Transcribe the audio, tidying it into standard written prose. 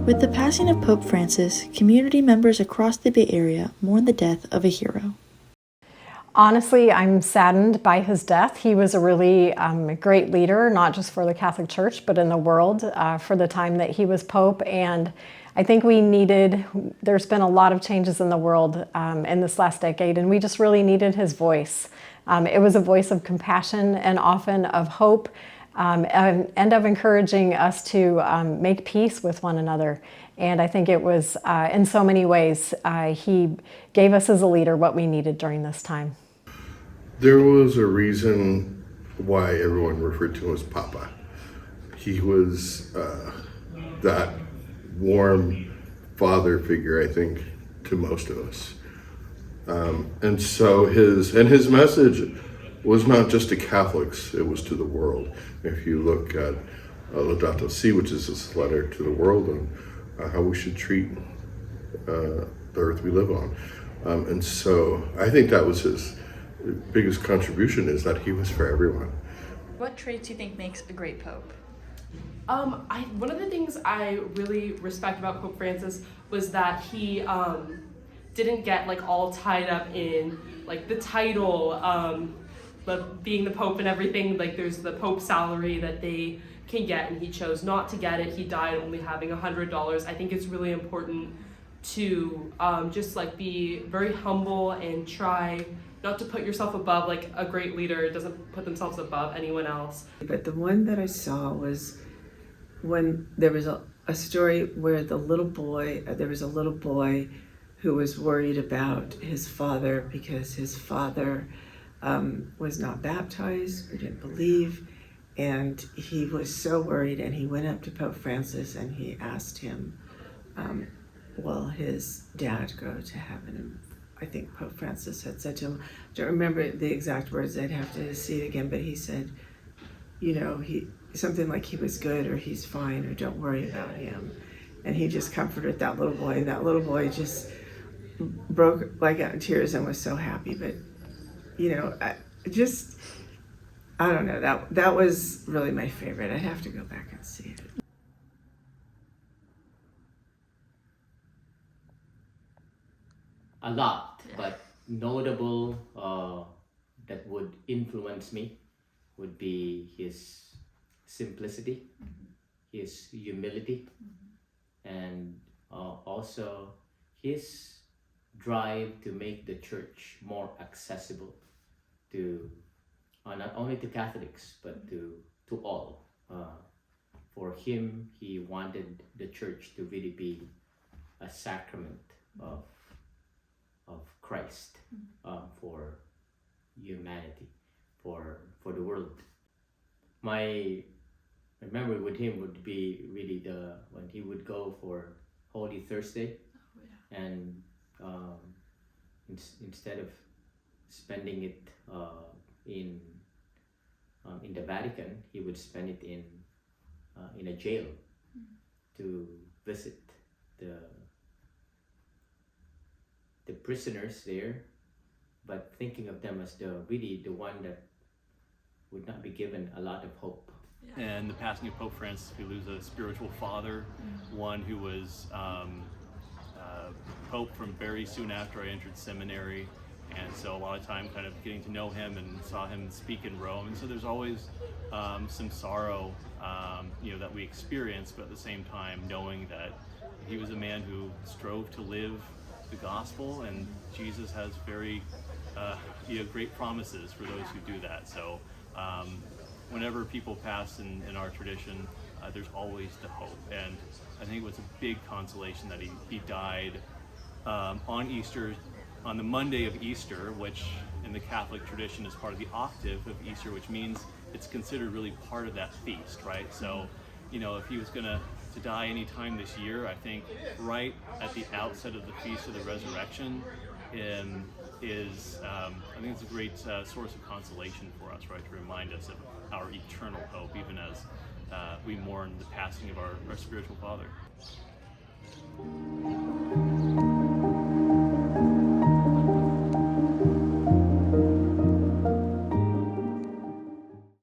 With the passing of Pope Francis, community members across the Bay Area mourn the death of a hero. Honestly, I'm saddened by his death. He was a really great leader, not just for the Catholic Church, but in the world for the time that he was Pope. And I think there's been a lot of changes in the world in this last decade, and we just really needed his voice. It was a voice of compassion and often of hope, and of encouraging us to make peace with one another. And I think it was, in so many ways, he gave us as a leader what we needed during this time. There was a reason why everyone referred to him as Papa. He was that warm father figure, I think, to most of us. And so his message was not just to Catholics, it was to the world. If you look at Laudato Si, which is this letter to the world on how we should treat the earth we live on. And so I think that was his biggest contribution, is that he was for everyone. What traits do you think makes a great Pope? One of the things I really respect about Pope Francis was that he didn't get like all tied up in like the title, being the Pope and everything. Like there's the Pope salary that they can get, and he chose not to get it. He died only having $100. I think it's really important to just like be very humble and try not to put yourself above. Like a great leader doesn't put themselves above anyone else. But the one that I saw was when there was a story where there was a little boy who was worried about his father because his father was not baptized or didn't believe, and he was so worried, and he went up to Pope Francis and he asked him, will his dad go to heaven? And I think Pope Francis had said to him, I don't remember the exact words, I'd have to see it again, but he said, something like he was good, or he's fine, or don't worry about him. And he just comforted that little boy, and that little boy just broke like out in tears and was so happy. But I don't know, that was really my favorite. I'd have to go back and see it. A lot, but notable that would influence me would be his simplicity, his humility, and also his drive to make the church more accessible to not only to Catholics but to all. For him, he wanted the church to really be a sacrament of Christ for humanity, for the world. My memory with him would be really when he would go for Holy Thursday, and instead of spending it in the Vatican, he would spend it in a jail to visit the prisoners there, but thinking of them as the one that would not be given a lot of hope. And the passing of Pope Francis, we lose a spiritual father, one who was Pope from very soon after I entered seminary, and so a lot of time kind of getting to know him and saw him speak in Rome. And so there's always some sorrow that we experience, but at the same time knowing that he was a man who strove to live the gospel, and Jesus has very great promises for those who do that. So whenever people pass in our tradition, there's always the hope, and I think it was a big consolation that he died on Easter, on the Monday of Easter, which in the Catholic tradition is part of the octave of Easter, which means it's considered really part of that feast, right? So, if he was to die any time this year, I think right at the outset of the Feast of the Resurrection is I think it's a great source of consolation for us, right? To remind us of our eternal hope, even as we mourn the passing of our spiritual father.